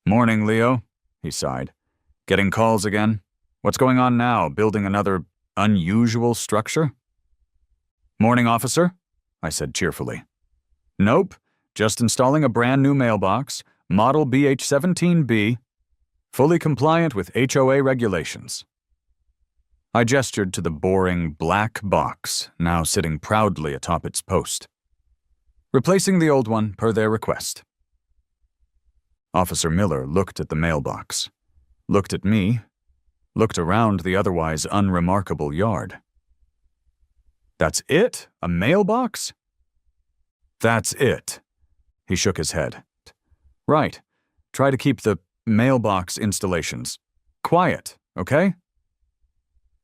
Morning, Leo, he sighed. Getting calls again? What's going on now, building another unusual structure? Morning, officer, I said cheerfully. Nope, just installing a brand new mailbox, model BH17B, fully compliant with HOA regulations. I gestured to the boring black box, now sitting proudly atop its post. Replacing the old one per their request. Officer Miller looked at the mailbox, looked at me, looked around the otherwise unremarkable yard. That's it? A mailbox? That's it. He shook his head. Right. Try to keep the mailbox installations quiet, okay?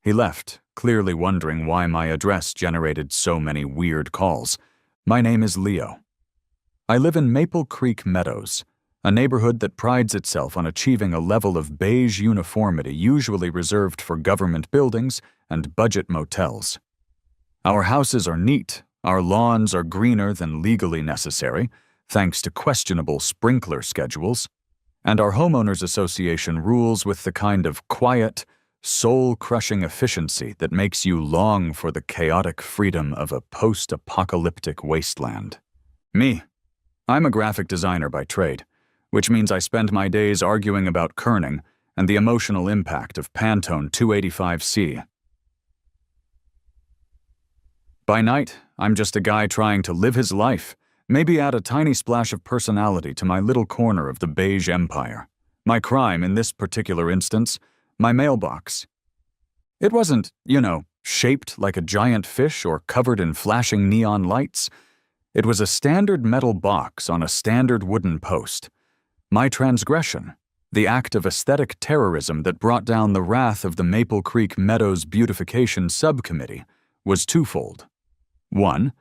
He left, clearly wondering why my address generated so many weird calls. My name is Leo. I live in Maple Creek Meadows, a neighborhood that prides itself on achieving a level of beige uniformity usually reserved for government buildings and budget motels. Our houses are neat, our lawns are greener than legally necessary, thanks to questionable sprinkler schedules, and our homeowners association rules with the kind of quiet, soul-crushing efficiency that makes you long for the chaotic freedom of a post-apocalyptic wasteland. Me, I'm a graphic designer by trade, which means I spend my days arguing about kerning and the emotional impact of Pantone 285C. By night, I'm just a guy trying to live his life, maybe add a tiny splash of personality to my little corner of the beige empire. My crime, in this particular instance, my mailbox. It wasn't, shaped like a giant fish or covered in flashing neon lights. It was a standard metal box on a standard wooden post. My transgression, the act of aesthetic terrorism that brought down the wrath of the Maple Creek Meadows Beautification Subcommittee, was twofold. One,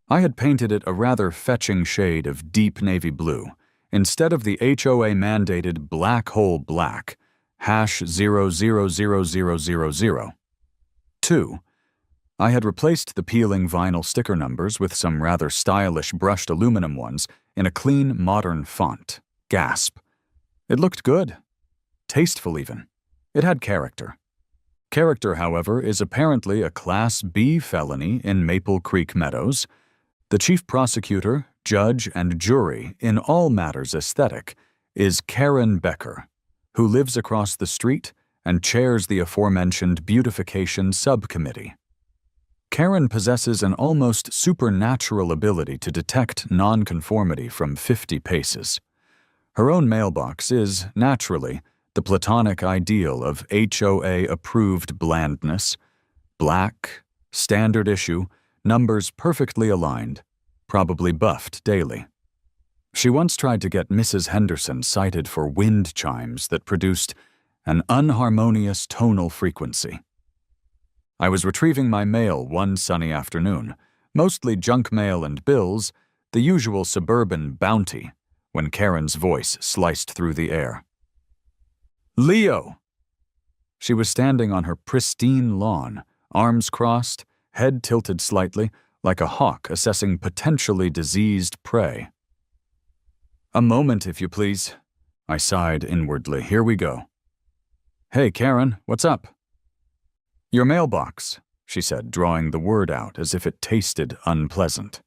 I had painted it a rather fetching shade of deep navy blue, instead of the HOA-mandated black hole black, #000000. 2. I had replaced the peeling vinyl sticker numbers with some rather stylish brushed aluminum ones in a clean, modern font. Gasp. It looked good. Tasteful, even. It had character. Character, however, is apparently a Class B felony in Maple Creek Meadows. The chief prosecutor, judge, and jury in all matters aesthetic is Karen Becker, who lives across the street and chairs the aforementioned beautification subcommittee. Karen possesses an almost supernatural ability to detect nonconformity from 50 paces. Her own mailbox is, naturally, the platonic ideal of HOA-approved blandness, black, standard issue, numbers perfectly aligned, probably buffed daily. She once tried to get Mrs. Henderson cited for wind chimes that produced an unharmonious tonal frequency. I was retrieving my mail one sunny afternoon, mostly junk mail and bills, the usual suburban bounty, when Karen's voice sliced through the air. Leo! She was standing on her pristine lawn, arms crossed, head tilted slightly, like a hawk assessing potentially diseased prey. A moment, if you please. I sighed inwardly. Here we go. Hey, Karen, what's up? Your mailbox, she said, drawing the word out as if it tasted unpleasant.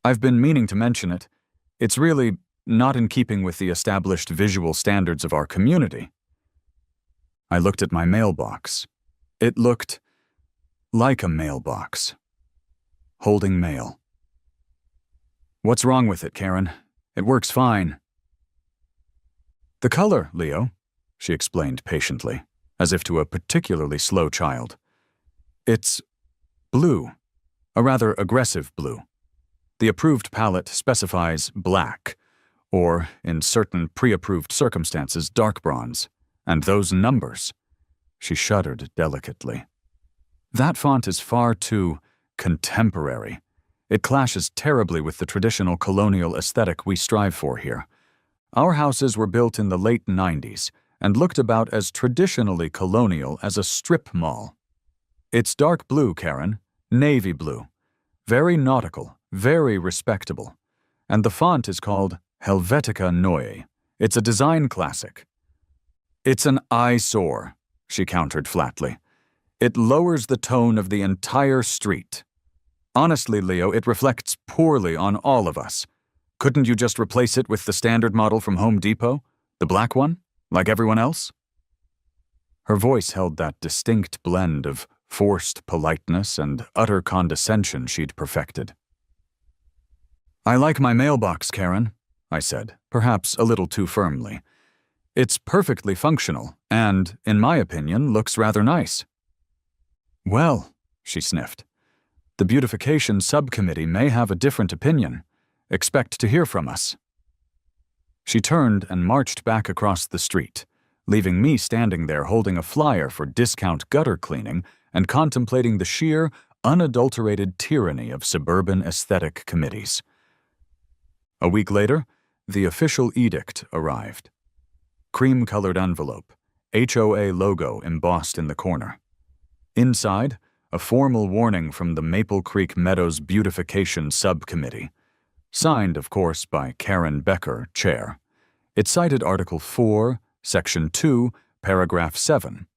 I've been meaning to mention it. It's really not in keeping with the established visual standards of our community. I looked at my mailbox. It looked like a mailbox. Holding mail. What's wrong with it, Karen? It works fine. The color, Leo, she explained patiently, as if to a particularly slow child. It's blue, a rather aggressive blue. The approved palette specifies black, or, in certain pre-approved circumstances, dark bronze. And those numbers. She shuddered delicately. That font is far too contemporary. It clashes terribly with the traditional colonial aesthetic we strive for here. Our houses were built in the late 90s and looked about as traditionally colonial as a strip mall. It's dark blue, Karen, navy blue. Very nautical, very respectable. And the font is called Helvetica Neue, It's a design classic. It's an eyesore, she countered flatly. It lowers the tone of the entire street. Honestly, Leo, it reflects poorly on all of us. Couldn't you just replace it with the standard model from Home Depot? The black one? Like everyone else? Her voice held that distinct blend of forced politeness and utter condescension she'd perfected. I like my mailbox, Karen, I said, perhaps a little too firmly. It's perfectly functional and, in my opinion, looks rather nice. Well, she sniffed, the beautification subcommittee may have a different opinion. Expect to hear from us. She turned and marched back across the street, leaving me standing there holding a flyer for discount gutter cleaning and contemplating the sheer, unadulterated tyranny of suburban aesthetic committees. A week later, the official edict arrived. Cream-colored envelope, HOA logo embossed in the corner. Inside, a formal warning from the Maple Creek Meadows Beautification Subcommittee, signed, of course, by Karen Becker, Chair. It cited Article 4, Section 2, Paragraph 7,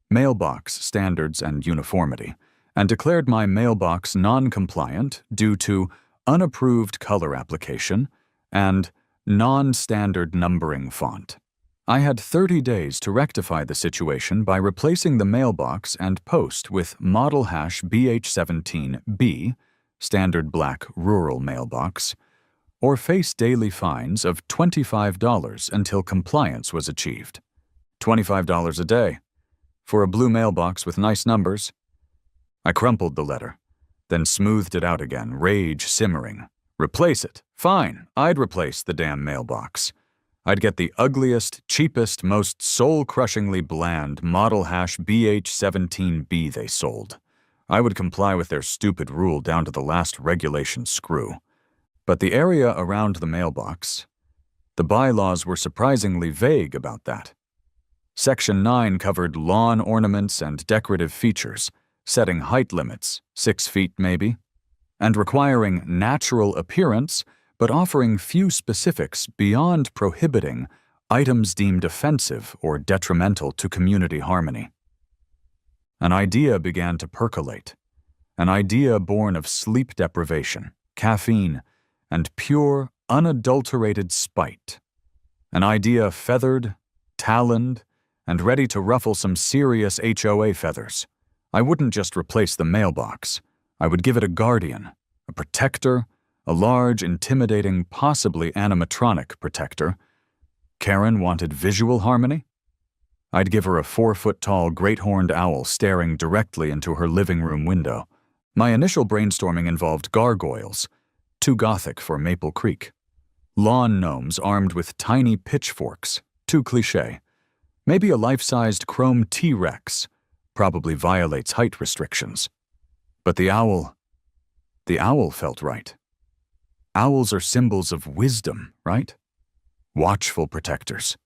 Mailbox Standards and Uniformity, and declared my mailbox non-compliant due to unapproved color application and non-standard numbering font. I had 30 days to rectify the situation by replacing the mailbox and post with model hash BH17B, standard black rural mailbox, or face daily fines of $25 until compliance was achieved. $25 a day. For a blue mailbox with nice numbers. I crumpled the letter, then smoothed it out again, rage simmering. Replace it. Fine, I'd replace the damn mailbox. I'd get the ugliest, cheapest, most soul-crushingly bland model hash BH17B they sold. I would comply with their stupid rule down to the last regulation screw. But the area around the mailbox, the bylaws were surprisingly vague about that. Section 9 covered lawn ornaments and decorative features, setting height limits, 6 feet maybe, and requiring natural appearance, but offering few specifics beyond prohibiting items deemed offensive or detrimental to community harmony. An idea began to percolate, an idea born of sleep deprivation, caffeine, and pure, unadulterated spite. An idea feathered, taloned, and ready to ruffle some serious HOA feathers. I wouldn't just replace the mailbox. I would give it a guardian, a protector, a large, intimidating, possibly animatronic protector. Karen wanted visual harmony? I'd give her a 4-foot-tall great-horned owl staring directly into her living room window. My initial brainstorming involved gargoyles, too gothic for Maple Creek. Lawn gnomes armed with tiny pitchforks, too cliché. Maybe a life-sized chrome T-Rex, probably violates height restrictions. But the owl felt right. Owls are symbols of wisdom, right? Watchful protectors.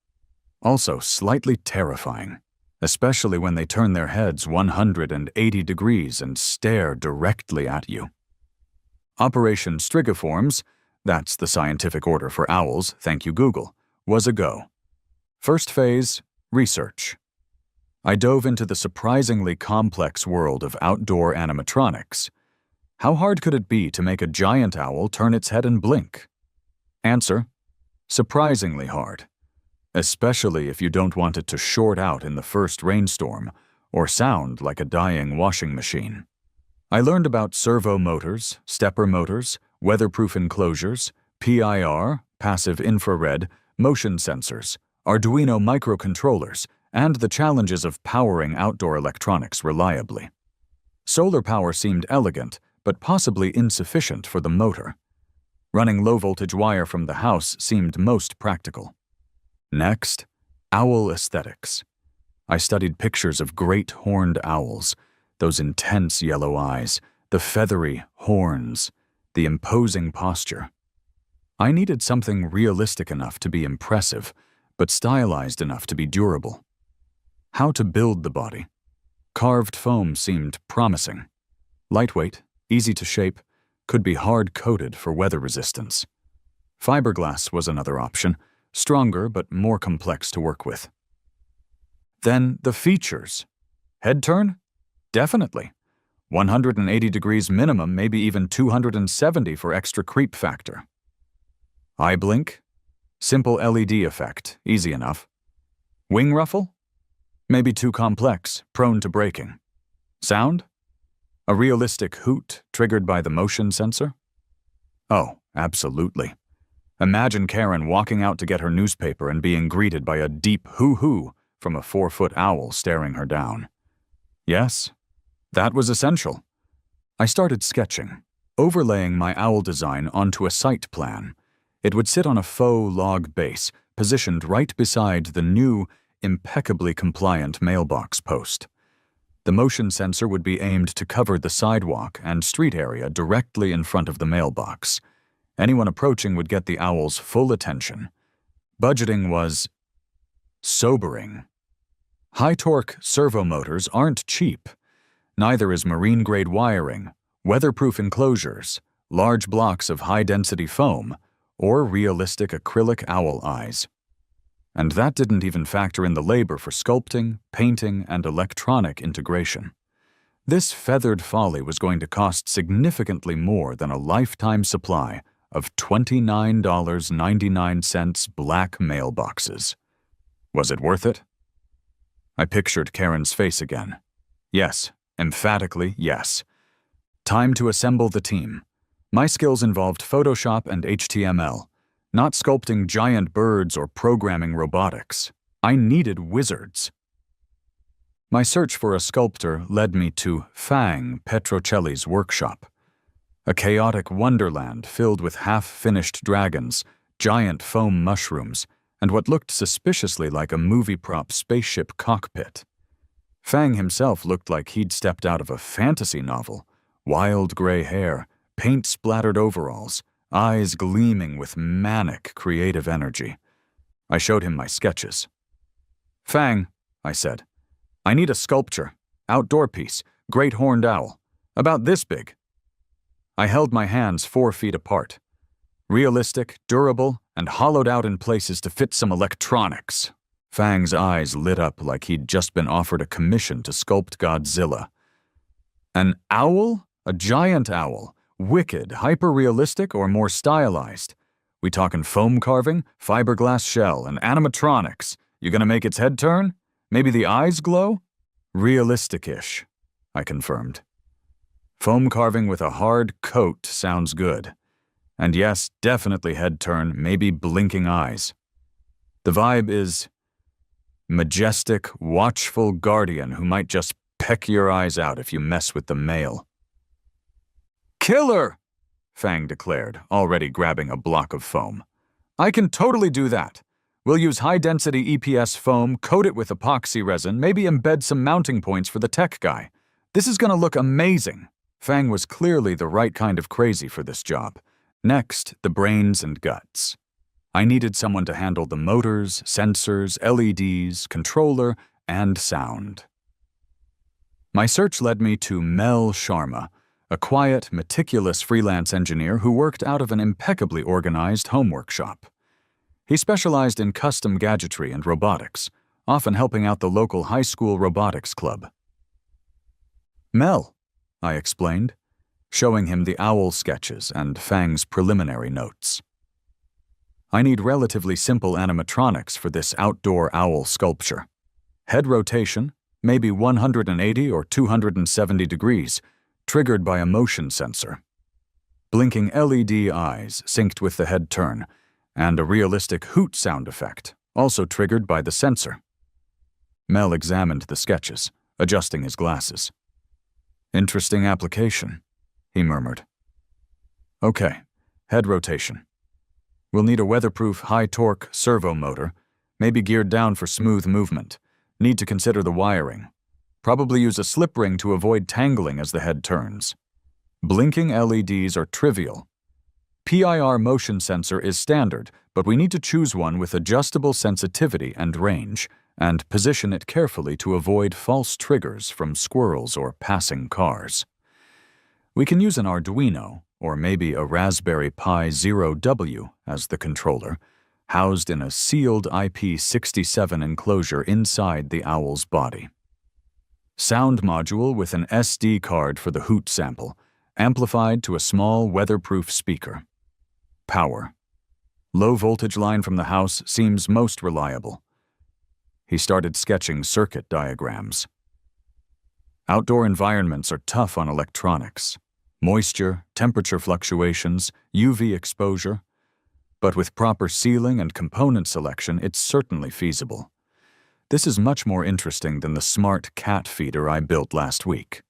Also slightly terrifying, especially when they turn their heads 180 degrees and stare directly at you. Operation Strigiforms, that's the scientific order for owls, thank you Google, was a go. First phase, research. I dove into the surprisingly complex world of outdoor animatronics. How hard could it be to make a giant owl turn its head and blink? Answer: surprisingly hard. Especially if you don't want it to short out in the first rainstorm or sound like a dying washing machine. I learned about servo motors, stepper motors, weatherproof enclosures, PIR, passive infrared, motion sensors, Arduino microcontrollers, and the challenges of powering outdoor electronics reliably. Solar power seemed elegant, but possibly insufficient for the motor. Running low-voltage wire from the house seemed most practical. Next, owl aesthetics. I studied pictures of great horned owls, those intense yellow eyes, the feathery horns, the imposing posture. I needed something realistic enough to be impressive, but stylized enough to be durable. How to build the body. Carved foam seemed promising. Lightweight, easy to shape, could be hard-coated for weather resistance. Fiberglass was another option, stronger but more complex to work with. Then the features. Head turn? Definitely. 180 degrees minimum, maybe even 270 for extra creep factor. Eye blink? Simple LED effect, easy enough. Wing ruffle? Maybe too complex, prone to breaking. Sound? A realistic hoot triggered by the motion sensor? Oh, absolutely. Imagine Karen walking out to get her newspaper and being greeted by a deep hoo-hoo from a 4-foot owl staring her down. Yes, that was essential. I started sketching, overlaying my owl design onto a site plan. It would sit on a faux log base, positioned right beside the new, impeccably compliant mailbox post. The motion sensor would be aimed to cover the sidewalk and street area directly in front of the mailbox. Anyone approaching would get the owl's full attention. Budgeting was sobering. High-torque servo motors aren't cheap. Neither is marine-grade wiring, weatherproof enclosures, large blocks of high-density foam, or realistic acrylic owl eyes. And that didn't even factor in the labor for sculpting, painting, and electronic integration. This feathered folly was going to cost significantly more than a lifetime supply of $29.99 black mailboxes. Was it worth it? I pictured Karen's face again. Yes, emphatically yes. Time to assemble the team. My skills involved Photoshop and HTML, not sculpting giant birds or programming robotics. I needed wizards. My search for a sculptor led me to Fang Petrocelli's workshop, a chaotic wonderland filled with half-finished dragons, giant foam mushrooms, and what looked suspiciously like a movie-prop spaceship cockpit. Fang himself looked like he'd stepped out of a fantasy novel, wild gray hair, paint-splattered overalls, eyes gleaming with manic creative energy. I showed him my sketches. "Fang," I said, "I need a sculpture, outdoor piece, great horned owl, about this big." I held my hands 4 feet apart. Realistic, durable, and hollowed out in places to fit some electronics. Fang's eyes lit up like he'd just been offered a commission to sculpt Godzilla. An owl? A giant owl? Wicked, hyper-realistic, or more stylized? We talking foam carving, fiberglass shell, and animatronics? You gonna make its head turn? Maybe the eyes glow? Realistic-ish, I confirmed. Foam carving with a hard coat sounds good. And yes, definitely head turn, maybe blinking eyes. The vibe is majestic, watchful guardian who might just peck your eyes out if you mess with the mail. "Killer!" Fang declared, already grabbing a block of foam. "I can totally do that. We'll use high-density EPS foam, coat it with epoxy resin, maybe embed some mounting points for the tech guy. This is gonna look amazing." Fang was clearly the right kind of crazy for this job. Next, the brains and guts. I needed someone to handle the motors, sensors, LEDs, controller, and sound. My search led me to Mel Sharma, a quiet, meticulous freelance engineer who worked out of an impeccably organized home workshop. He specialized in custom gadgetry and robotics, often helping out the local high school robotics club. "Mel," I explained, showing him the owl sketches and Fang's preliminary notes. "I need relatively simple animatronics for this outdoor owl sculpture. Head rotation, maybe 180 or 270 degrees, triggered by a motion sensor. Blinking LED eyes synced with the head turn, and a realistic hoot sound effect, also triggered by the sensor." Mel examined the sketches, adjusting his glasses. "Interesting application," he murmured. "Okay, head rotation. We'll need a weatherproof high-torque servo motor, maybe geared down for smooth movement. Need to consider the wiring. Probably use a slip ring to avoid tangling as the head turns. Blinking LEDs are trivial. PIR motion sensor is standard, but we need to choose one with adjustable sensitivity and range, and position it carefully to avoid false triggers from squirrels or passing cars. We can use an Arduino, or maybe a Raspberry Pi 0W as the controller. housed in a sealed IP67 enclosure inside the owl's body. Sound module with an SD card for the hoot sample, amplified to a small weatherproof speaker. Power. Low voltage line from the house seems most reliable. He started sketching circuit diagrams. Outdoor environments are tough on electronics. Moisture, temperature fluctuations, UV exposure. But with proper sealing and component selection, it's certainly feasible. This is much more interesting than the smart cat feeder I built last week.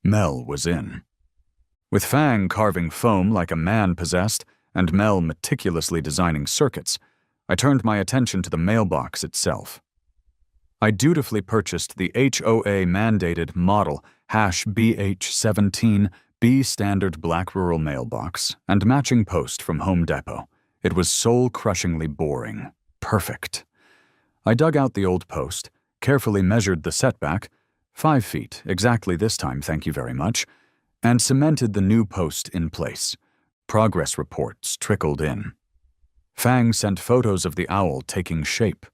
Mel was in. With Fang carving foam like a man possessed, and Mel meticulously designing circuits, I turned my attention to the mailbox itself. I dutifully purchased the HOA-mandated model #BH17B standard black rural mailbox and matching post from Home Depot. It was soul-crushingly boring. Perfect. I dug out the old post, carefully measured the setback, 5 feet, exactly this time, thank you very much, and cemented the new post in place. Progress reports trickled in. Fang sent photos of the owl taking shape.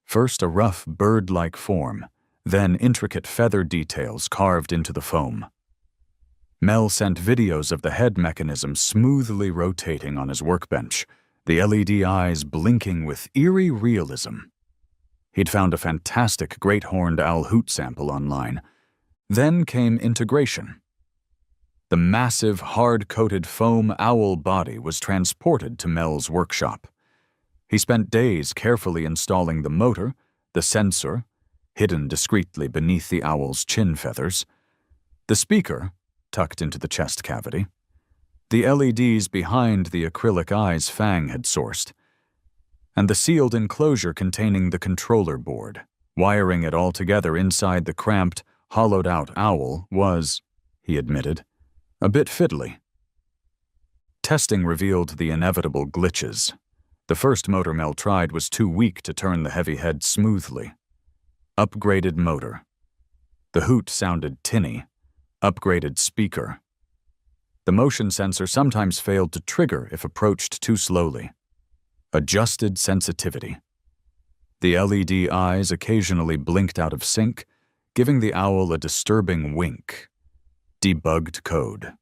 First a rough bird-like form, then intricate feather details carved into the foam. Mel sent videos of the head mechanism smoothly rotating on his workbench, the LED eyes blinking with eerie realism. He'd found a fantastic great horned owl hoot sample online. Then came integration. The massive, hard-coated foam owl body was transported to Mel's workshop. He spent days carefully installing the motor, the sensor, hidden discreetly beneath the owl's chin feathers, the speaker, tucked into the chest cavity, the LEDs behind the acrylic eyes Fang had sourced, and the sealed enclosure containing the controller board. Wiring it all together inside the cramped, hollowed-out owl was, he admitted, a bit fiddly. Testing revealed the inevitable glitches. The first motor Mel tried was too weak to turn the heavy head smoothly. Upgraded motor. The hoot sounded tinny. Upgraded speaker. The motion sensor sometimes failed to trigger if approached too slowly. Adjusted sensitivity. The LED eyes occasionally blinked out of sync, giving the owl a disturbing wink. Debugged code.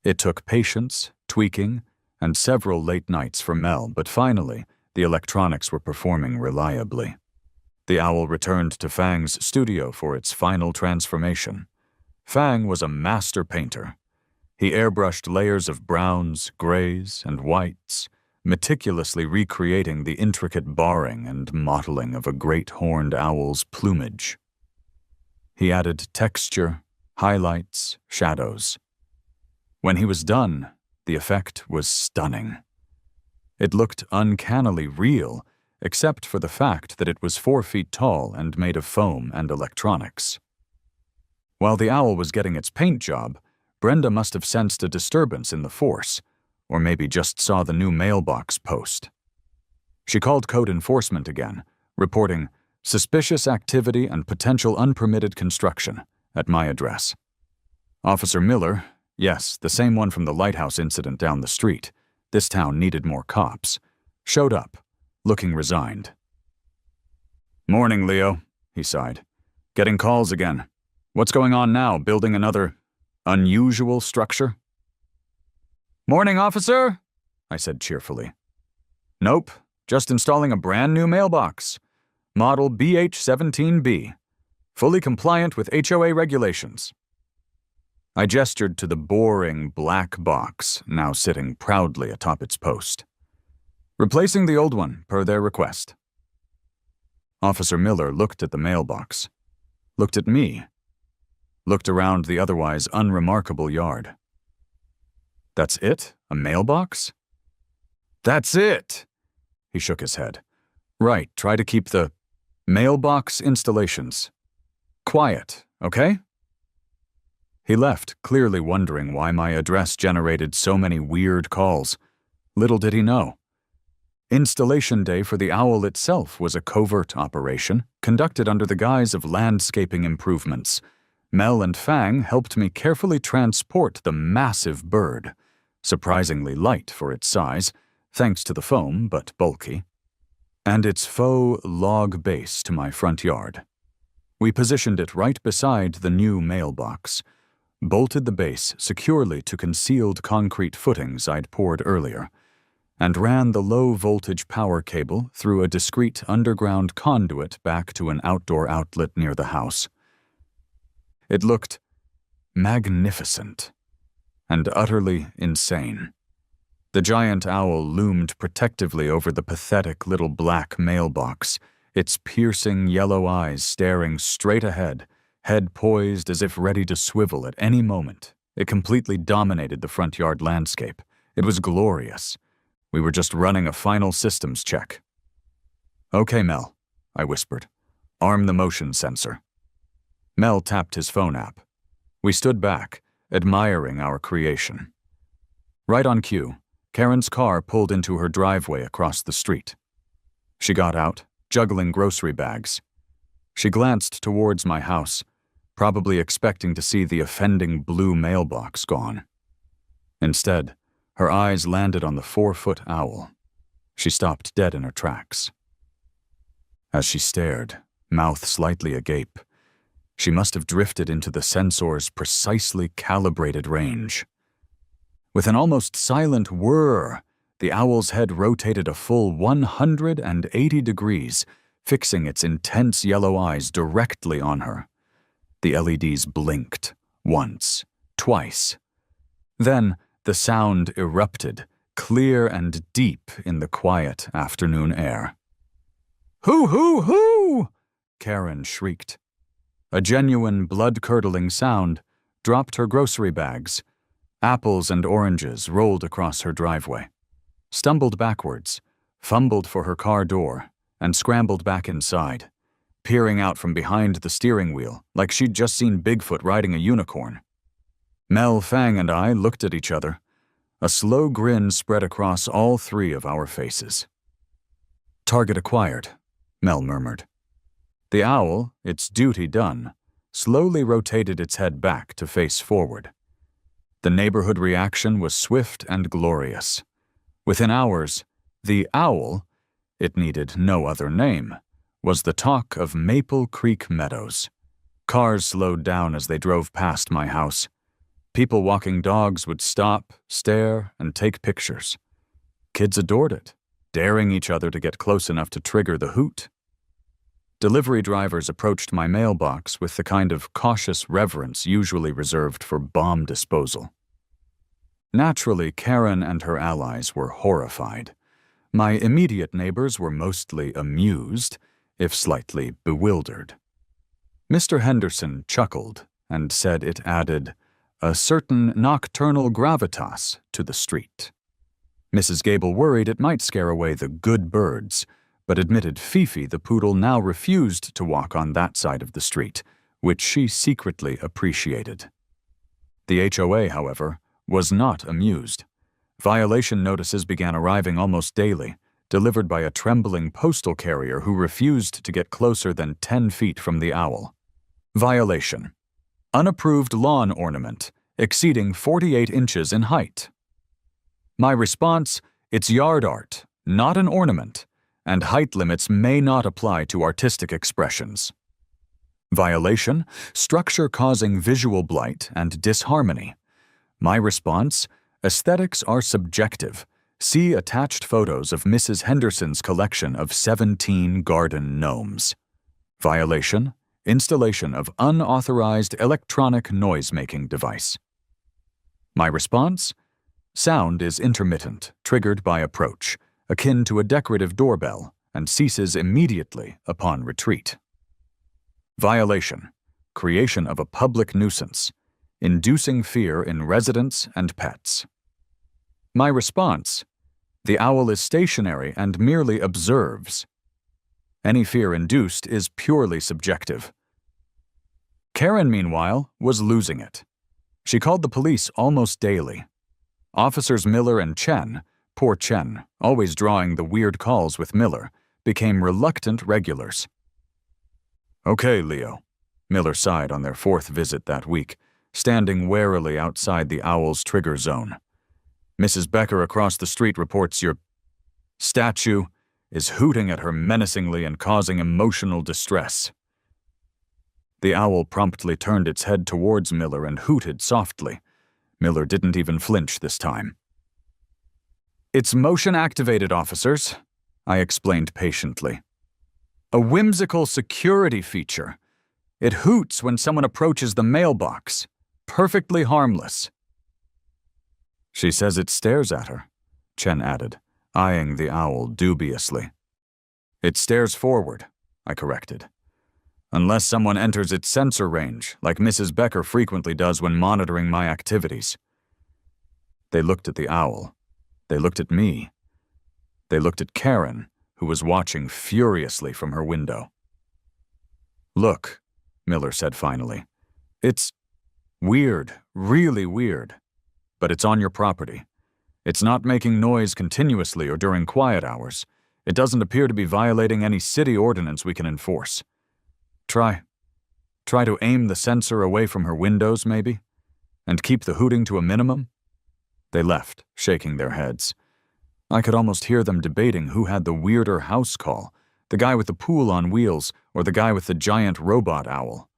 It took patience, tweaking, and several late nights for Mel, but finally, the electronics were performing reliably. The owl returned to Fang's studio for its final transformation. Fang was a master painter. He airbrushed layers of browns, grays, and whites, meticulously recreating the intricate barring and mottling of a great horned owl's plumage. He added texture, highlights, shadows. When he was done, the effect was stunning. It looked uncannily real, except for the fact that it was 4 feet tall and made of foam and electronics. While the owl was getting its paint job, Brenda must have sensed a disturbance in the force, or maybe just saw the new mailbox post. She called code enforcement again, reporting suspicious activity and potential unpermitted construction at my address. Officer Miller, yes, the same one from the lighthouse incident down the street, this town needed more cops, showed up, looking resigned. "Morning, Leo," he sighed. "Getting calls again. What's going on now, building another unusual structure?" "Morning, officer," I said cheerfully. "Nope, just installing a brand new mailbox. Model BH17B. Fully compliant with HOA regulations." I gestured to the boring black box, now sitting proudly atop its post. "Replacing the old one, per their request." Officer Miller looked at the mailbox, looked at me, looked around the otherwise unremarkable yard. "That's it? A mailbox?" "That's it!" He shook his head. "Right, try to keep the mailbox installations quiet, okay?" He left, clearly wondering why my address generated so many weird calls. Little did he know. Installation day for the owl itself was a covert operation, conducted under the guise of landscaping improvements. Mel and Fang helped me carefully transport the massive bird. Surprisingly light for its size, thanks to the foam, but bulky, and its faux log base to my front yard. We positioned it right beside the new mailbox, bolted the base securely to concealed concrete footings I'd poured earlier, and ran the low-voltage power cable through a discreet underground conduit back to an outdoor outlet near the house. It looked magnificent and utterly insane. The giant owl loomed protectively over the pathetic little black mailbox, its piercing yellow eyes staring straight ahead, head poised as if ready to swivel at any moment. It completely dominated the front yard landscape. It was glorious. We were just running a final systems check. "Okay, Mel," I whispered. "Arm the motion sensor." Mel tapped his phone app. We stood back, admiring our creation. Right on cue, Karen's car pulled into her driveway across the street. She got out, juggling grocery bags. She glanced towards my house, probably expecting to see the offending blue mailbox gone. Instead, her eyes landed on the 4-foot owl. She stopped dead in her tracks. As she stared, mouth slightly agape, she must have drifted into the sensor's precisely calibrated range. With an almost silent whir, the owl's head rotated a full 180 degrees, fixing its intense yellow eyes directly on her. The LEDs blinked, once, twice. Then the sound erupted, clear and deep in the quiet afternoon air. "Hoo, hoo, hoo!" Karen shrieked. A genuine blood-curdling sound dropped her grocery bags. Apples and oranges rolled across her driveway, stumbled backwards, fumbled for her car door, and scrambled back inside, peering out from behind the steering wheel like she'd just seen Bigfoot riding a unicorn. Mel, Fang, and I looked at each other. A slow grin spread across all three of our faces. "Target acquired," Mel murmured. The owl, its duty done, slowly rotated its head back to face forward. The neighborhood reaction was swift and glorious. Within hours, the owl, it needed no other name, was the talk of Maple Creek Meadows. Cars slowed down as they drove past my house. People walking dogs would stop, stare, and take pictures. Kids adored it, daring each other to get close enough to trigger the hoot. Delivery drivers approached my mailbox with the kind of cautious reverence usually reserved for bomb disposal. Naturally, Karen and her allies were horrified. My immediate neighbors were mostly amused, if slightly bewildered. Mr. Henderson chuckled and said it added a certain nocturnal gravitas to the street. Mrs. Gable worried it might scare away the good birds, but admitted Fifi the poodle now refused to walk on that side of the street, which she secretly appreciated. The HOA, however, was not amused. Violation notices began arriving almost daily, delivered by a trembling postal carrier who refused to get closer than 10 feet from the owl. Violation: unapproved lawn ornament, exceeding 48 inches in height. My response: it's yard art, not an ornament, and height limits may not apply to artistic expressions. Violation: structure causing visual blight and disharmony. My response: aesthetics are subjective. See attached photos of Mrs. Henderson's collection of 17 garden gnomes. Violation: installation of unauthorized electronic noise-making device. My response: sound is intermittent, triggered by approach, akin to a decorative doorbell, and ceases immediately upon retreat. Violation: creation of a public nuisance, inducing fear in residents and pets. My response: the owl is stationary and merely observes. Any fear induced is purely subjective. Karen, meanwhile, was losing it. She called the police almost daily. Officers Miller and Chen, poor Chen, always drawing the weird calls with Miller, became reluctant regulars. "Okay, Leo," Miller sighed on their 4th visit that week, standing warily outside the owl's trigger zone. "Mrs. Becker across the street reports you're Statue is hooting at her menacingly and causing emotional distress. The owl promptly turned its head towards Miller and hooted softly. Miller didn't even flinch this time. "It's motion-activated, officers," I explained patiently. "A whimsical security feature. It hoots when someone approaches the mailbox. Perfectly harmless." "She says it stares at her," Chen added, eyeing the owl dubiously. "It stares forward," I corrected. "Unless someone enters its sensor range, like Mrs. Becker frequently does when monitoring my activities." They looked at the owl. They looked at me. They looked at Karen, who was watching furiously from her window. "Look," Miller said finally. "It's weird, really weird. But it's on your property. It's not making noise continuously or during quiet hours. It doesn't appear to be violating any city ordinance we can enforce. Try to aim the sensor away from her windows, maybe? And keep the hooting to a minimum?" They left, shaking their heads. I could almost hear them debating who had the weirder house call, the guy with the pool on wheels or the guy with the giant robot owl.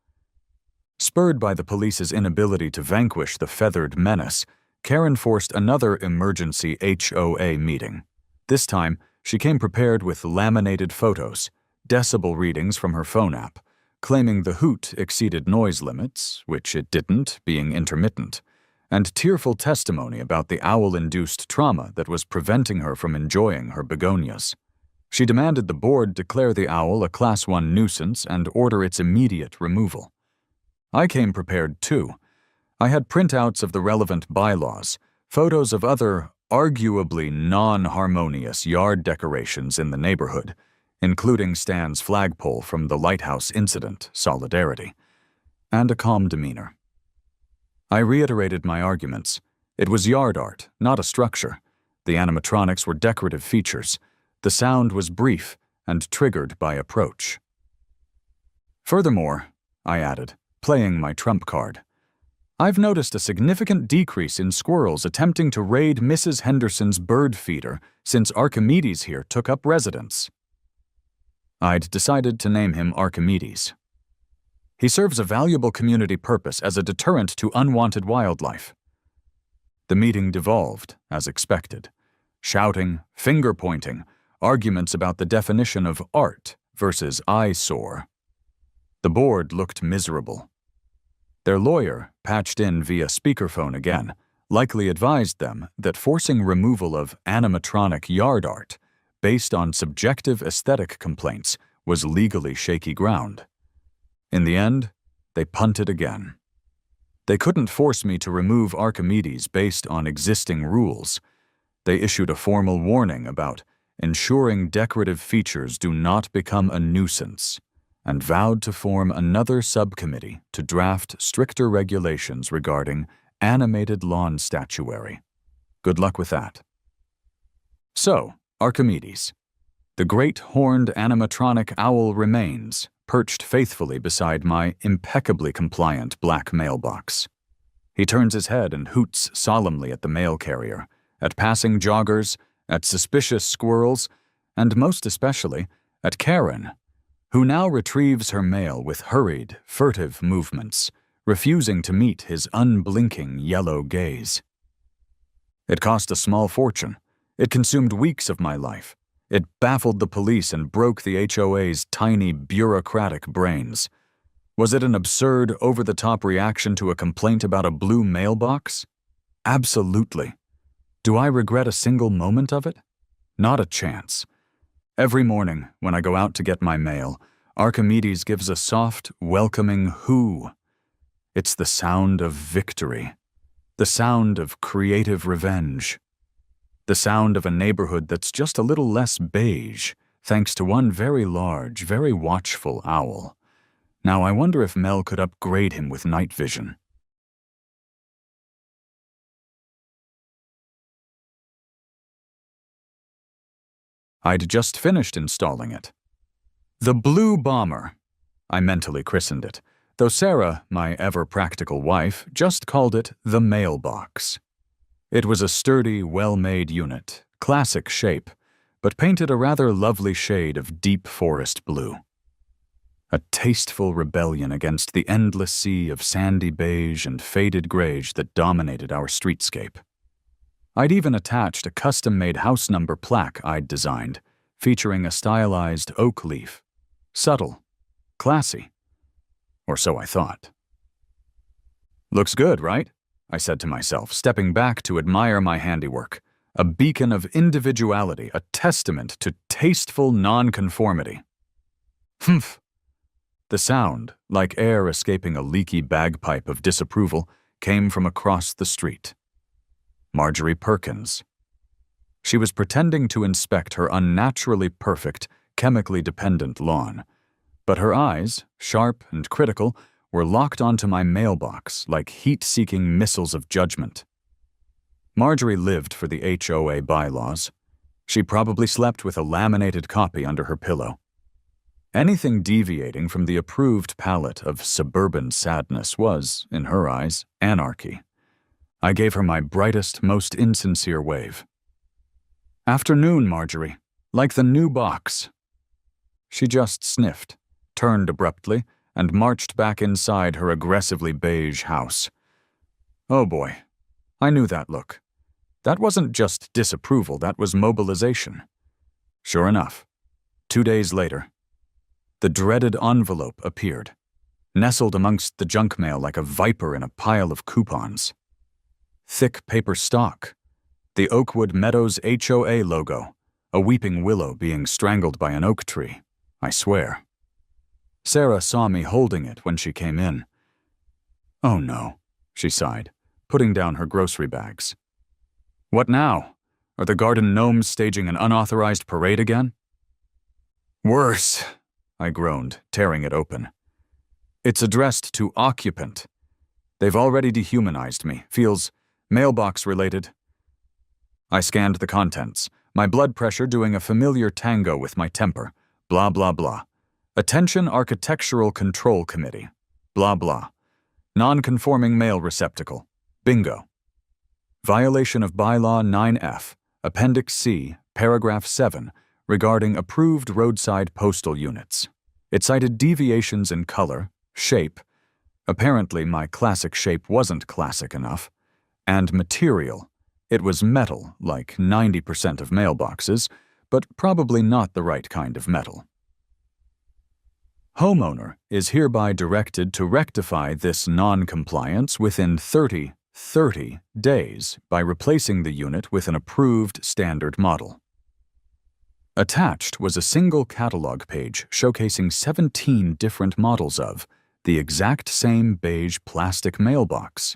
Spurred by the police's inability to vanquish the feathered menace, Karen forced another emergency HOA meeting. This time, she came prepared with laminated photos, decibel readings from her phone app, claiming the hoot exceeded noise limits, which it didn't, being intermittent, and tearful testimony about the owl-induced trauma that was preventing her from enjoying her begonias. She demanded the board declare the owl a Class 1 nuisance and order its immediate removal. I came prepared too. I had printouts of the relevant bylaws, photos of other, arguably non-harmonious yard decorations in the neighborhood, including Stan's flagpole from the lighthouse incident, Solidarity, and a calm demeanor. I reiterated my arguments. It was yard art, not a structure. The animatronics were decorative features. The sound was brief and triggered by approach. "Furthermore," I added, playing my trump card, "I've noticed a significant decrease in squirrels attempting to raid Mrs. Henderson's bird feeder since Archimedes here took up residence." I'd decided to name him Archimedes. "He serves a valuable community purpose as a deterrent to unwanted wildlife." The meeting devolved, as expected. Shouting, finger-pointing, arguments about the definition of art versus eyesore. The board looked miserable. Their lawyer, patched in via speakerphone again, likely advised them that forcing removal of animatronic yard art based on subjective aesthetic complaints was legally shaky ground. In the end, they punted again. They couldn't force me to remove Archimedes based on existing rules. They issued a formal warning about ensuring decorative features do not become a nuisance, and vowed to form another subcommittee to draft stricter regulations regarding animated lawn statuary. Good luck with that. So, Archimedes. The great horned animatronic owl remains, perched faithfully beside my impeccably compliant black mailbox. He turns his head and hoots solemnly at the mail carrier, at passing joggers, at suspicious squirrels, and most especially at Karen, who now retrieves her mail with hurried, furtive movements, refusing to meet his unblinking yellow gaze. It cost a small fortune. It consumed weeks of my life. It baffled the police and broke the HOA's tiny bureaucratic brains. Was it an absurd, over-the-top reaction to a complaint about a blue mailbox? Absolutely. Do I regret a single moment of it? Not a chance. Every morning, when I go out to get my mail, Archimedes gives a soft, welcoming hoo. It's the sound of victory. The sound of creative revenge. The sound of a neighborhood that's just a little less beige, thanks to one very large, very watchful owl. Now I wonder if Mel could upgrade him with night vision. I'd just finished installing it. The Blue Bomber, I mentally christened it, though Sarah, my ever-practical wife, just called it the Mailbox. It was a sturdy, well-made unit, classic shape, but painted a rather lovely shade of deep forest blue. A tasteful rebellion against the endless sea of sandy beige and faded greige that dominated our streetscape. I'd even attached a custom-made house number plaque I'd designed, featuring a stylized oak leaf. Subtle. Classy. Or so I thought. "Looks good, right?" I said to myself, stepping back to admire my handiwork. A beacon of individuality, a testament to tasteful nonconformity. Humph. The sound, like air escaping a leaky bagpipe of disapproval, came from across the street. Marjorie Perkins. She was pretending to inspect her unnaturally perfect, chemically dependent lawn, but her eyes, sharp and critical, were locked onto my mailbox like heat-seeking missiles of judgment. Marjorie lived for the HOA bylaws. She probably slept with a laminated copy under her pillow. Anything deviating from the approved palette of suburban sadness was, in her eyes, anarchy. I gave her my brightest, most insincere wave. "Afternoon, Marjorie. Like the new box." She just sniffed, turned abruptly, and marched back inside her aggressively beige house. Oh boy, I knew that look. That wasn't just disapproval, that was mobilization. Sure enough, 2 days later, the dreaded envelope appeared, nestled amongst the junk mail like a viper in a pile of coupons. Thick paper stock, the Oakwood Meadows HOA logo, a weeping willow being strangled by an oak tree, I swear. Sarah saw me holding it when she came in. "Oh no," she sighed, putting down her grocery bags. "What now? Are the garden gnomes staging an unauthorized parade again?" "Worse," I groaned, tearing it open. "It's addressed to occupant. They've already dehumanized me. Feels mailbox-related." I scanned the contents, my blood pressure doing a familiar tango with my temper. Blah, blah, blah. Attention Architectural Control Committee. Blah, blah. Non-conforming mail receptacle. Bingo. Violation of Bylaw 9F, Appendix C, Paragraph 7, regarding approved roadside postal units. It cited deviations in color, shape, apparently my classic shape wasn't classic enough, and material. It was metal, like 90% of mailboxes, but probably not the right kind of metal. Homeowner is hereby directed to rectify this non-compliance within 30 days by replacing the unit with an approved standard model. Attached was a single catalog page showcasing 17 different models of the exact same beige plastic mailbox.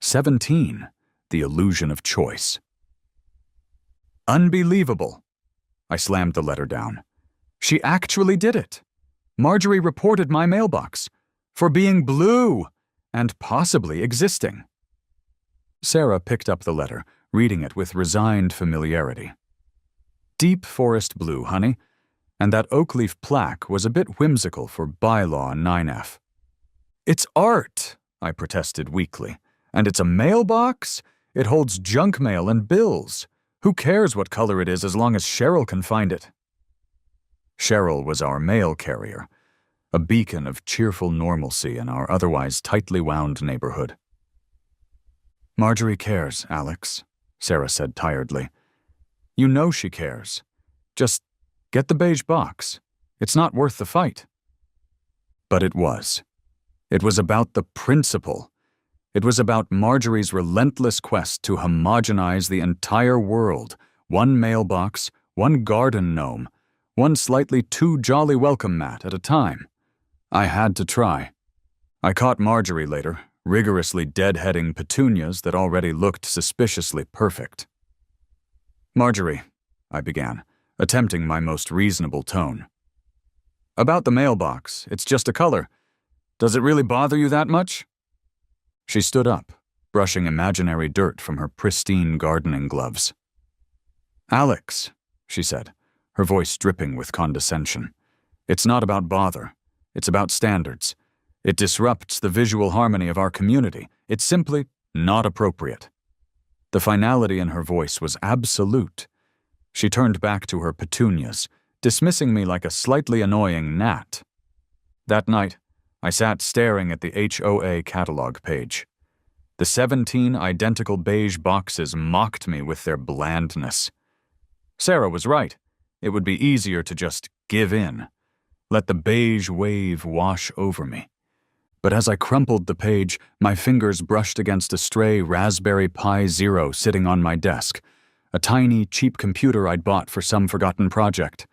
17, the illusion of choice. Unbelievable. I slammed the letter down. She actually did it. Marjorie reported my mailbox for being blue and possibly existing. Sarah picked up the letter, reading it with resigned familiarity. Deep forest blue, honey, and that oak leaf plaque was a bit whimsical for Bylaw 9F. "It's art," I protested weakly, "and it's a mailbox? It holds junk mail and bills. Who cares what color it is as long as Cheryl can find it?" Cheryl was our mail carrier, a beacon of cheerful normalcy in our otherwise tightly wound neighborhood. "Marjorie cares, Alex," Sarah said tiredly. "You know she cares. Just get the beige box. It's not worth the fight." But it was. It was about the principle. It was about Marjorie's relentless quest to homogenize the entire world, one mailbox, one garden gnome, one slightly too jolly welcome mat at a time. I had to try. I caught Marjorie later, rigorously deadheading petunias that already looked suspiciously perfect. "Marjorie," I began, attempting my most reasonable tone. "About the mailbox, it's just a color. Does it really bother you that much?" She stood up, brushing imaginary dirt from her pristine gardening gloves. "Alex," she said, her voice dripping with condescension, "it's not about bother. It's about standards. It disrupts the visual harmony of our community. It's simply not appropriate." The finality in her voice was absolute. She turned back to her petunias, dismissing me like a slightly annoying gnat. That night, I sat staring at the HOA catalog page. The 17 identical beige boxes mocked me with their blandness. Sarah was right. It would be easier to just give in, let the beige wave wash over me. But as I crumpled the page, my fingers brushed against a stray Raspberry Pi Zero sitting on my desk, a tiny, cheap computer I'd bought for some forgotten project.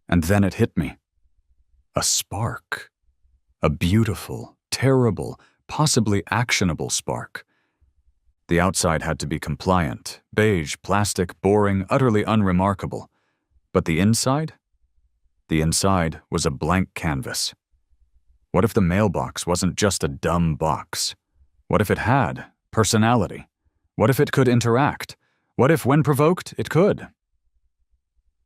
And then it hit me. A spark. A beautiful, terrible, possibly actionable spark. The outside had to be compliant, beige, plastic, boring, utterly unremarkable. But the inside? The inside was a blank canvas. What if the mailbox wasn't just a dumb box? What if it had personality? What if it could interact? What if, when provoked, it could?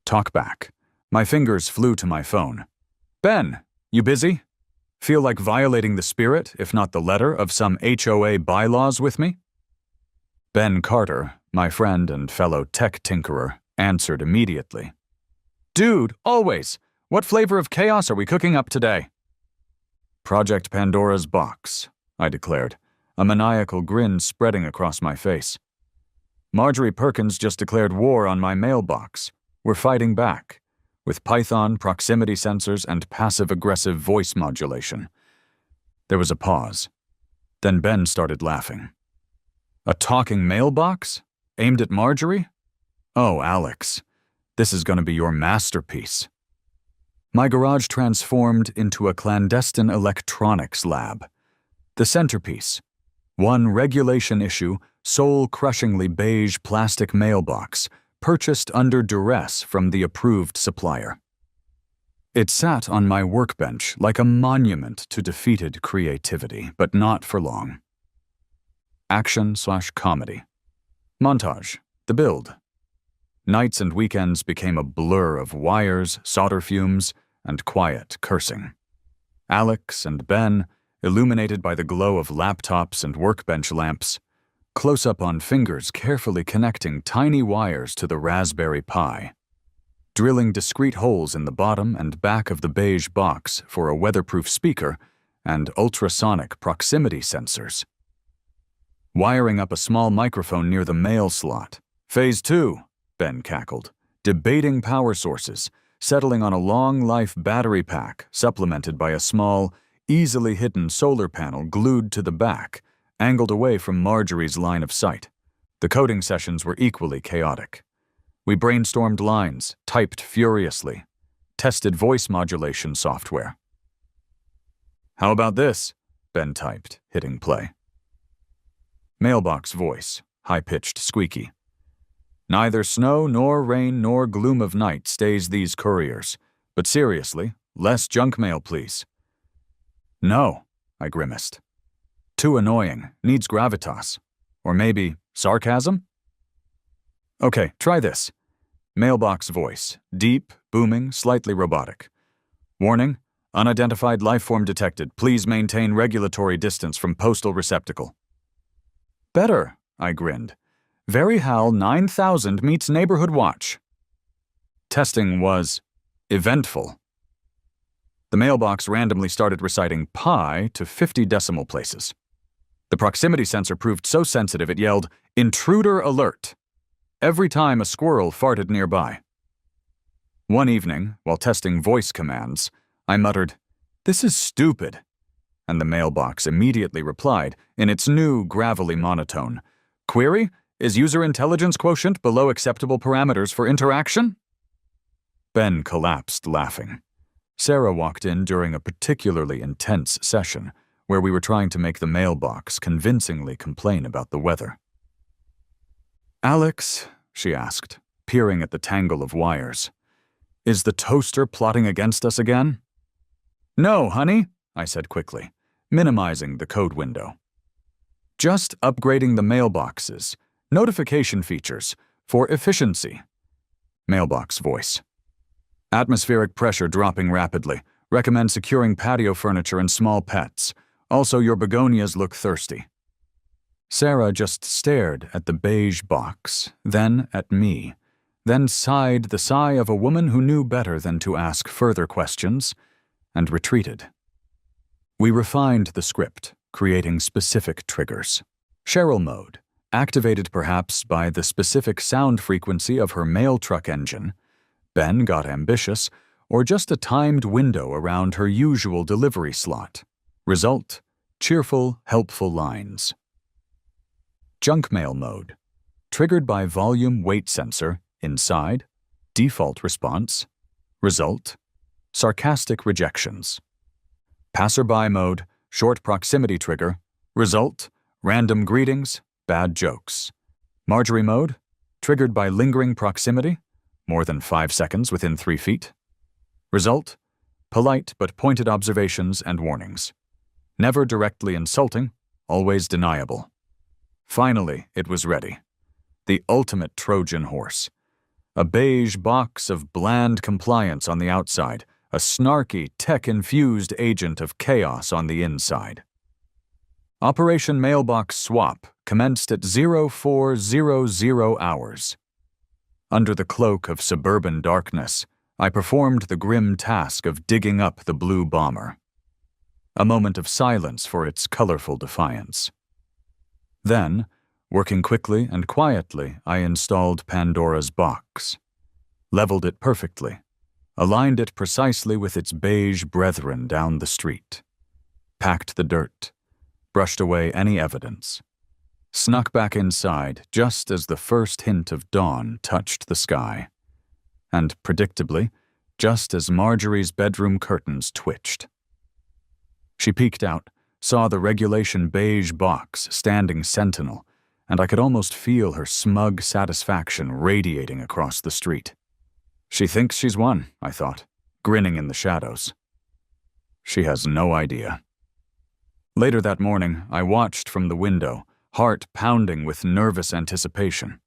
Talk back. My fingers flew to my phone. Ben, you busy? Feel like violating the spirit, if not the letter, of some HOA bylaws with me? Ben Carter, my friend and fellow tech tinkerer, answered immediately. Dude, always. What flavor of chaos are we cooking up today? Project Pandora's box, I declared, a maniacal grin spreading across my face. Marjorie Perkins just declared war on my mailbox. We're fighting back, with Python proximity sensors and passive-aggressive voice modulation. There was a pause. Then Ben started laughing. A talking mailbox? Aimed at Marjorie? Oh, Alex, this is going to be your masterpiece. My garage transformed into a clandestine electronics lab. The centerpiece, one regulation-issue, soul-crushingly beige plastic mailbox, purchased under duress from the approved supplier. It sat on my workbench like a monument to defeated creativity, but not for long. Action/comedy. Montage. The build. Nights and weekends became a blur of wires, solder fumes, and quiet cursing. Alex and Ben, illuminated by the glow of laptops and workbench lamps, close-up on fingers carefully connecting tiny wires to the Raspberry Pi, drilling discrete holes in the bottom and back of the beige box for a weatherproof speaker and ultrasonic proximity sensors. Wiring up a small microphone near the mail slot. Phase 2, Ben cackled, debating power sources, settling on a long-life battery pack supplemented by a small, easily hidden solar panel glued to the back, angled away from Marjorie's line of sight. The coding sessions were equally chaotic. We brainstormed lines, typed furiously, tested voice modulation software. How about this? Ben typed, hitting play. Mailbox voice, high-pitched, squeaky. Neither snow nor rain nor gloom of night stays these couriers, but seriously, less junk mail, please. No, I grimaced. Too annoying, needs gravitas. Or maybe sarcasm? Okay, try this. Mailbox voice, deep, booming, slightly robotic. Warning, unidentified life form detected. Please maintain regulatory distance from postal receptacle. Better, I grinned. Very Hal 9000 meets Neighborhood Watch. Testing was eventful. The mailbox randomly started reciting pi to 50 decimal places. The proximity sensor proved so sensitive it yelled, "Intruder alert," every time a squirrel farted nearby. One evening, while testing voice commands, I muttered, "This is stupid," and the mailbox immediately replied in its new gravelly monotone, "Query, is user intelligence quotient below acceptable parameters for interaction?" Ben collapsed laughing. Sarah walked in during a particularly intense session where we were trying to make the mailbox convincingly complain about the weather. "Alex," she asked, peering at the tangle of wires, "is the toaster plotting against us again?" "No, honey," I said quickly, minimizing the code window. "Just upgrading the mailboxes, notification features, for efficiency." Mailbox voice. "Atmospheric pressure dropping rapidly. Recommend securing patio furniture and small pets. Also, your begonias look thirsty." Sarah just stared at the beige box, then at me, then sighed the sigh of a woman who knew better than to ask further questions, and retreated. We refined the script, creating specific triggers. Cheryl mode, activated perhaps by the specific sound frequency of her mail truck engine. Ben got ambitious, or just a timed window around her usual delivery slot. Result: cheerful, helpful lines. Junk mail mode, triggered by volume weight sensor, inside, default response. Result: sarcastic rejections. Passerby mode, short proximity trigger. Result: random greetings, bad jokes. Marjorie mode, triggered by lingering proximity, more than 5 seconds within 3 feet. Result: polite but pointed observations and warnings. Never directly insulting, always deniable. Finally, it was ready. The ultimate Trojan horse. A beige box of bland compliance on the outside, a snarky, tech-infused agent of chaos on the inside. Operation Mailbox Swap commenced at 0400 hours. Under the cloak of suburban darkness, I performed the grim task of digging up the blue bomber. A moment of silence for its colorful defiance. Then, working quickly and quietly, I installed Pandora's box, leveled it perfectly, aligned it precisely with its beige brethren down the street, packed the dirt, brushed away any evidence, snuck back inside just as the first hint of dawn touched the sky, and, predictably, just as Marjorie's bedroom curtains twitched. She peeked out, saw the regulation beige box standing sentinel, and I could almost feel her smug satisfaction radiating across the street. She thinks she's won, I thought, grinning in the shadows. She has no idea. Later that morning, I watched from the window, heart pounding with nervous anticipation.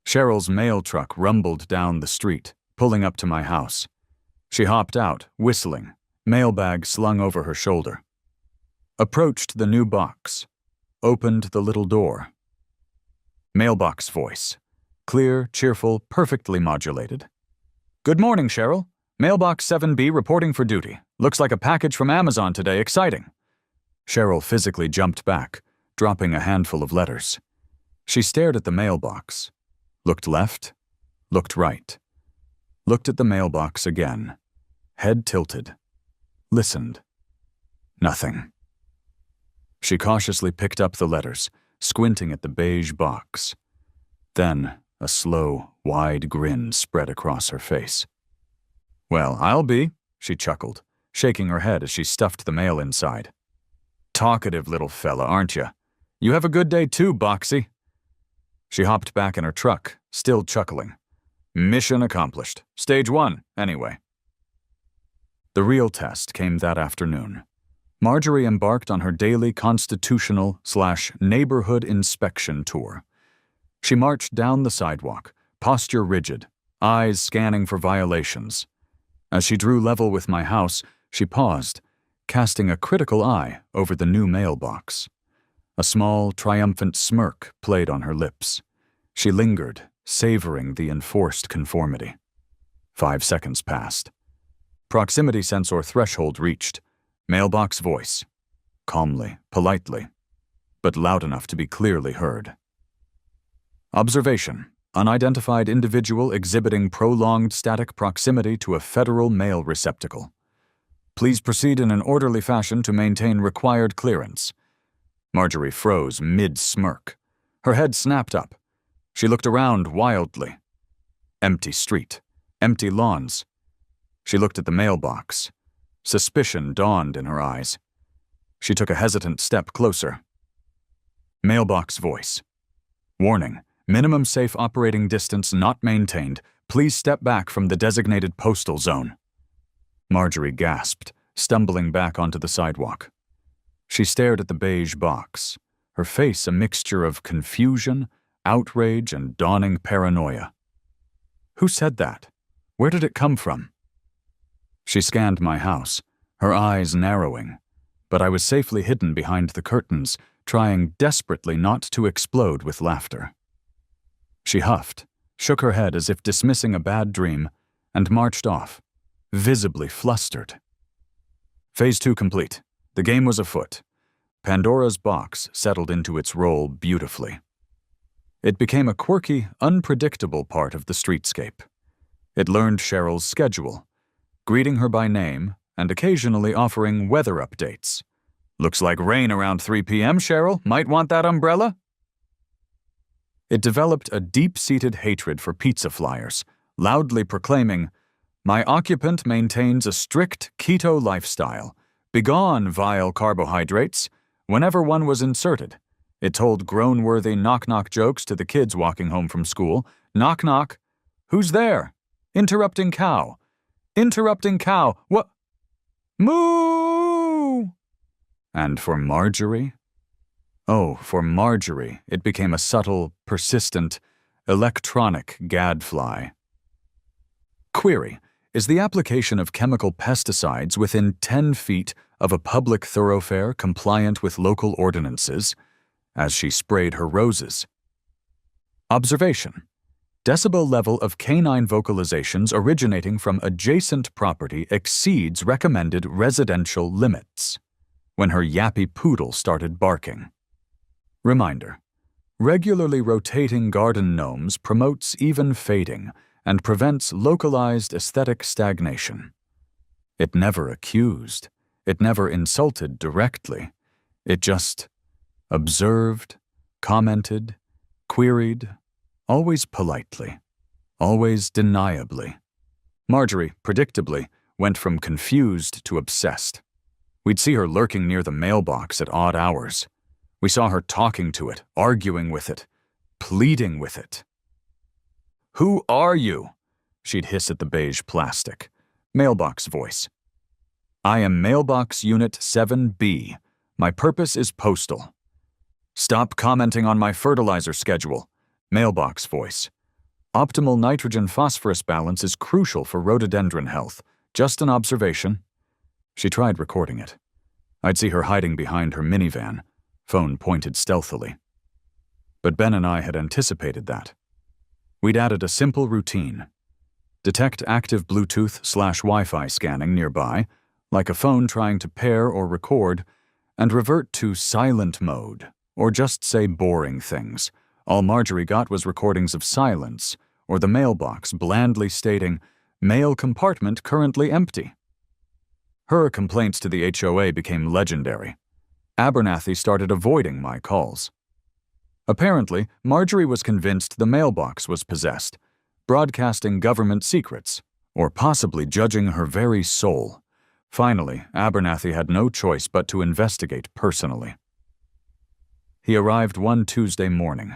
Cheryl's mail truck rumbled down the street, pulling up to my house. She hopped out, whistling, mailbag slung over her shoulder. Approached the new box, opened the little door. Mailbox voice, clear, cheerful, perfectly modulated. "Good morning, Cheryl. Mailbox 7B reporting for duty. Looks like a package from Amazon today, exciting." Cheryl physically jumped back, dropping a handful of letters. She stared at the mailbox, looked left, looked right, looked at the mailbox again, head tilted, listened. Nothing. She cautiously picked up the letters, squinting at the beige box. Then a slow, wide grin spread across her face. "Well, I'll be," she chuckled, shaking her head as she stuffed the mail inside. "Talkative little fella, aren't you? You have a good day too, Boxy." She hopped back in her truck, still chuckling. Mission accomplished. Stage 1, anyway. The real test came that afternoon. Marjorie embarked on her daily constitutional/neighborhood inspection tour. She marched down the sidewalk, posture rigid, eyes scanning for violations. As she drew level with my house, she paused, casting a critical eye over the new mailbox. A small, triumphant smirk played on her lips. She lingered, savoring the enforced conformity. 5 seconds passed. Proximity sensor threshold reached. Mailbox voice. Calmly, politely, but loud enough to be clearly heard. Observation. Unidentified individual exhibiting prolonged static proximity to a federal mail receptacle. Please proceed in an orderly fashion to maintain required clearance. Marjorie froze mid-smirk. Her head snapped up. She looked around wildly. Empty street. Empty lawns. She looked at the mailbox. Suspicion dawned in her eyes. She took a hesitant step closer. Mailbox voice. Warning. Minimum safe operating distance not maintained. Please step back from the designated postal zone. Marjorie gasped, stumbling back onto the sidewalk. She stared at the beige box, her face a mixture of confusion, outrage, and dawning paranoia. Who said that? Where did it come from? She scanned my house, her eyes narrowing, but I was safely hidden behind the curtains, trying desperately not to explode with laughter. She huffed, shook her head as if dismissing a bad dream, and marched off, visibly flustered. Phase 2 complete. The game was afoot. Pandora's box settled into its role beautifully. It became a quirky, unpredictable part of the streetscape. It learned Cheryl's schedule, greeting her by name and occasionally offering weather updates. "Looks like rain around 3 p.m., Cheryl. Might want that umbrella?" It developed a deep-seated hatred for pizza flyers, loudly proclaiming, "My occupant maintains a strict keto lifestyle. Begone, vile carbohydrates." Whenever one was inserted, it told groan-worthy knock-knock jokes to the kids walking home from school. "Knock knock. Who's there? Interrupting cow. Interrupting cow. What? Moo!" And for Marjorie? Oh, for Marjorie, it became a subtle, persistent, electronic gadfly. Query: is the application of chemical pesticides within 10 feet of a public thoroughfare compliant with local ordinances? As she sprayed her roses. Observation: decibel level of canine vocalizations originating from adjacent property exceeds recommended residential limits. When her yappy poodle started barking. Reminder: regularly rotating garden gnomes promotes even fading and prevents localized aesthetic stagnation. It never accused. It never insulted directly. It just observed, commented, queried, always politely, always deniably. Marjorie, predictably, went from confused to obsessed. We'd see her lurking near the mailbox at odd hours. We saw her talking to it, arguing with it, pleading with it. "Who are you?" she'd hiss at the beige plastic. Mailbox voice. "I am Mailbox Unit 7B. My purpose is postal." "Stop commenting on my fertilizer schedule." Mailbox voice. "Optimal nitrogen-phosphorus balance is crucial for rhododendron health. Just an observation." She tried recording it. I'd see her hiding behind her minivan, phone pointed stealthily. But Ben and I had anticipated that. We'd added a simple routine. Detect active Bluetooth/Wi-Fi scanning nearby, like a phone trying to pair or record, and revert to silent mode, or just say boring things. All Marjorie got was recordings of silence, or the mailbox blandly stating, "Mail compartment currently empty." Her complaints to the HOA became legendary. Abernathy started avoiding my calls. Apparently, Marjorie was convinced the mailbox was possessed, broadcasting government secrets, or possibly judging her very soul. Finally, Abernathy had no choice but to investigate personally. He arrived one Tuesday morning,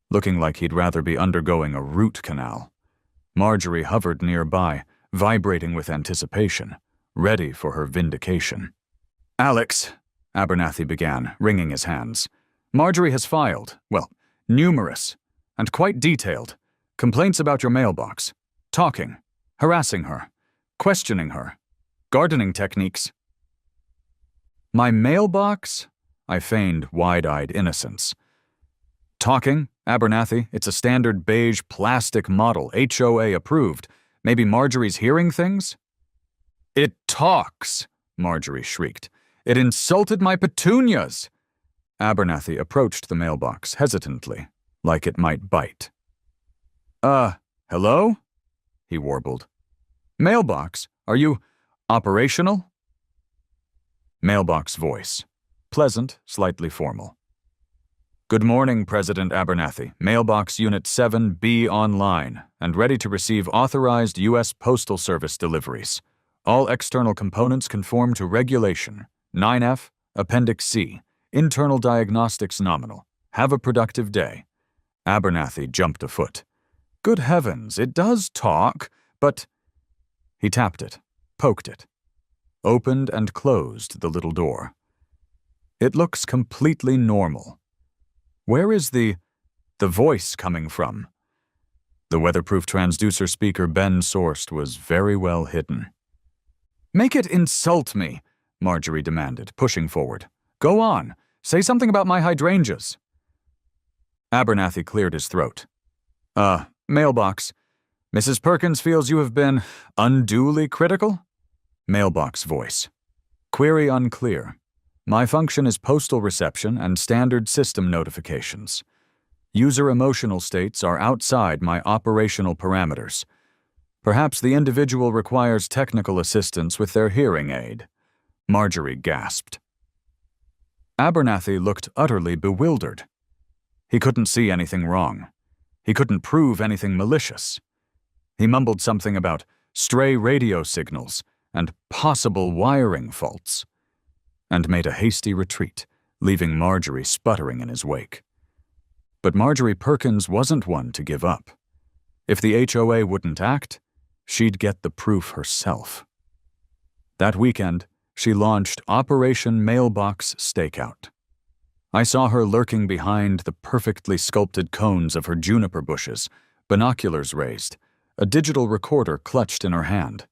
looking like he'd rather be undergoing a root canal. Marjorie hovered nearby, vibrating with anticipation, ready for her vindication. "Alex," Abernathy began, wringing his hands, "Marjorie has filed, well, numerous, and quite detailed, complaints about your mailbox, talking, harassing her, questioning her, gardening techniques." "My mailbox?" I feigned wide-eyed innocence. "Talking, Abernathy, it's a standard beige plastic model, HOA approved. Maybe Marjorie's hearing things?" "It talks," Marjorie shrieked. "It insulted my petunias." Abernathy approached the mailbox hesitantly, like it might bite. Hello?" he warbled. "Mailbox, are you operational?" Mailbox voice. Pleasant, slightly formal. "Good morning, President Abernathy. Mailbox Unit 7B online and ready to receive authorized U.S. Postal Service deliveries. All external components conform to Regulation 9F, Appendix C. Internal diagnostics nominal. Have a productive day." Abernathy jumped a foot. "Good heavens, it does talk, but—" He tapped it, poked it, opened and closed the little door. "It looks completely normal. Where is the voice coming from?" The weatherproof transducer speaker Ben sourced was very well hidden. "Make it insult me," Marjorie demanded, pushing forward. "Go on. Say something about my hydrangeas." Abernathy cleared his throat. Mailbox. Mrs. Perkins feels you have been unduly critical? Mailbox voice. Query unclear. My function is postal reception and standard system notifications. User emotional states are outside my operational parameters. Perhaps the individual requires technical assistance with their hearing aid. Marjorie gasped. Abernathy looked utterly bewildered. He couldn't see anything wrong. He couldn't prove anything malicious. He mumbled something about stray radio signals and possible wiring faults, and made a hasty retreat, leaving Marjorie sputtering in his wake. But Marjorie Perkins wasn't one to give up. If the HOA wouldn't act, she'd get the proof herself. That weekend, she launched Operation Mailbox Stakeout. I saw her lurking behind the perfectly sculpted cones of her juniper bushes, binoculars raised, a digital recorder clutched in her hand.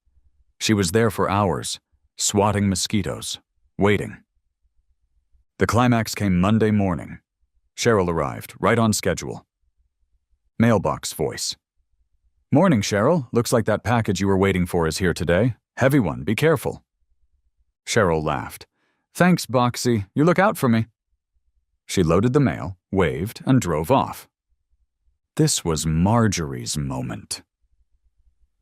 She was there for hours, swatting mosquitoes, waiting. The climax came Monday morning. Cheryl arrived, right on schedule. Mailbox voice. Morning, Cheryl. Looks like that package you were waiting for is here today. Heavy one, be careful. Cheryl laughed. Thanks, Boxy. You look out for me. She loaded the mail, waved, and drove off. This was Marjorie's moment.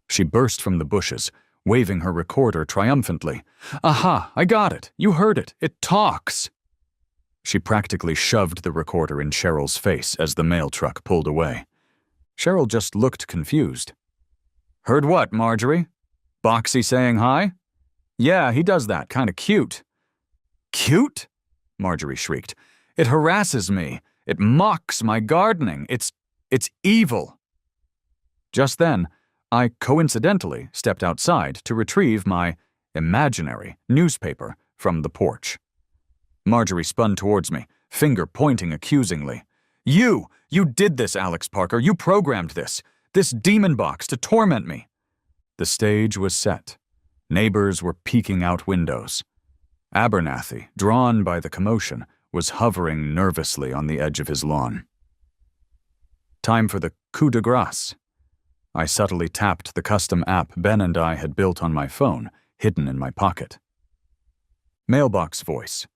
She burst from the bushes, waving her recorder triumphantly. Aha, I got it. You heard it. It talks. She practically shoved the recorder in Cheryl's face as the mail truck pulled away. Cheryl just looked confused. Heard what, Marjorie? Boxy saying hi? Yeah, he does that. Kinda cute. Cute? Marjorie shrieked. It harasses me. It mocks my gardening. It's evil. Just then, I coincidentally stepped outside to retrieve my imaginary newspaper from the porch. Marjorie spun towards me, finger pointing accusingly. You did this, Alex Parker. You programmed this demon box to torment me. The stage was set. Neighbors were peeking out windows. Abernathy, drawn by the commotion, was hovering nervously on the edge of his lawn. Time for the coup de grace. I subtly tapped the custom app Ben and I had built on my phone, hidden in my pocket. Mailbox voice.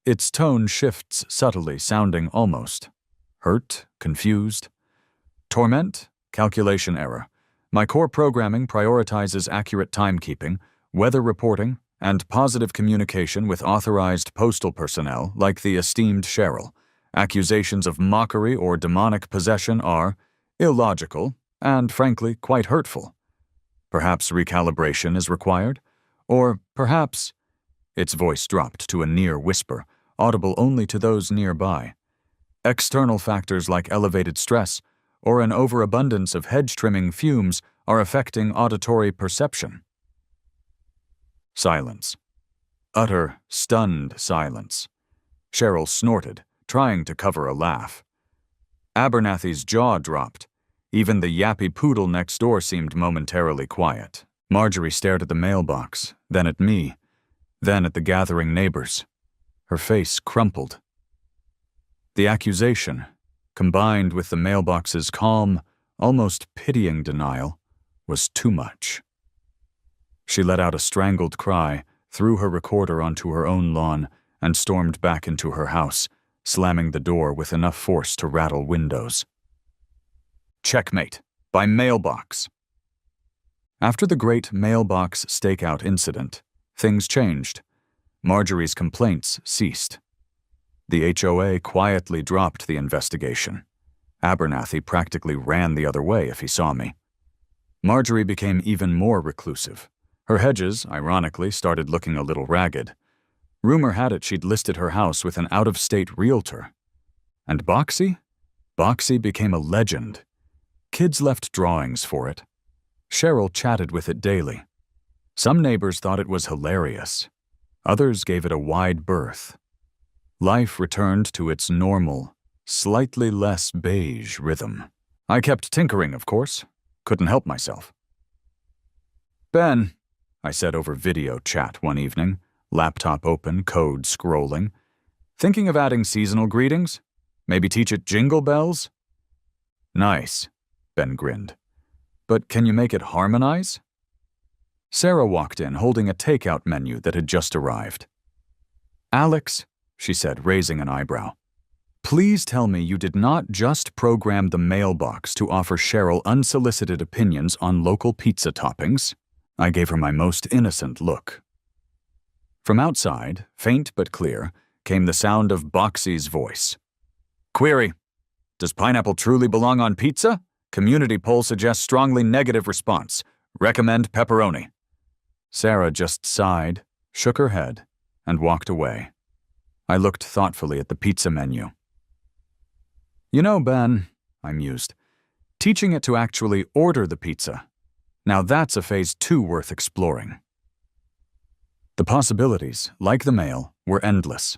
Its tone shifts subtly, sounding almost hurt, confused. Torment, calculation error. My core programming prioritizes accurate timekeeping, weather reporting, and positive communication with authorized postal personnel like the esteemed Cheryl. Accusations of mockery or demonic possession are illogical and, frankly, quite hurtful. Perhaps recalibration is required? Or perhaps... Its voice dropped to a near whisper, audible only to those nearby. External factors like elevated stress or an overabundance of hedge-trimming fumes are affecting auditory perception. Silence. Utter, stunned silence. Cheryl snorted, trying to cover a laugh. Abernathy's jaw dropped. Even the yappy poodle next door seemed momentarily quiet. Marjorie stared at the mailbox, then at me, then at the gathering neighbors. Her face crumpled. The accusation, combined with the mailbox's calm, almost pitying denial, was too much. She let out a strangled cry, threw her recorder onto her own lawn, and stormed back into her house, slamming the door with enough force to rattle windows. Checkmate, by Mailbox. After the great Mailbox stakeout incident, things changed. Marjorie's complaints ceased. The HOA quietly dropped the investigation. Abernathy practically ran the other way if he saw me. Marjorie became even more reclusive. Her hedges, ironically, started looking a little ragged. Rumor had it she'd listed her house with an out-of-state realtor. And Boxy? Boxy became a legend. Kids left drawings for it. Cheryl chatted with it daily. Some neighbors thought it was hilarious. Others gave it a wide berth. Life returned to its normal, slightly less beige rhythm. I kept tinkering, of course. Couldn't help myself. Ben, I said over video chat one evening, laptop open, code scrolling. Thinking of adding seasonal greetings? Maybe teach it jingle bells? Nice. Ben grinned. But can you make it harmonize? Sarah walked in holding a takeout menu that had just arrived. Alex, she said, raising an eyebrow, please tell me you did not just program the mailbox to offer Cheryl unsolicited opinions on local pizza toppings. I gave her my most innocent look. From outside, faint but clear, came the sound of Boxy's voice. Query: does pineapple truly belong on pizza? Community poll suggests strongly negative response. Recommend pepperoni. Sarah just sighed, shook her head, and walked away. I looked thoughtfully at the pizza menu. You know, Ben, I mused, teaching it to actually order the pizza. Now that's a phase 2 worth exploring. The possibilities, like the mail, were endless.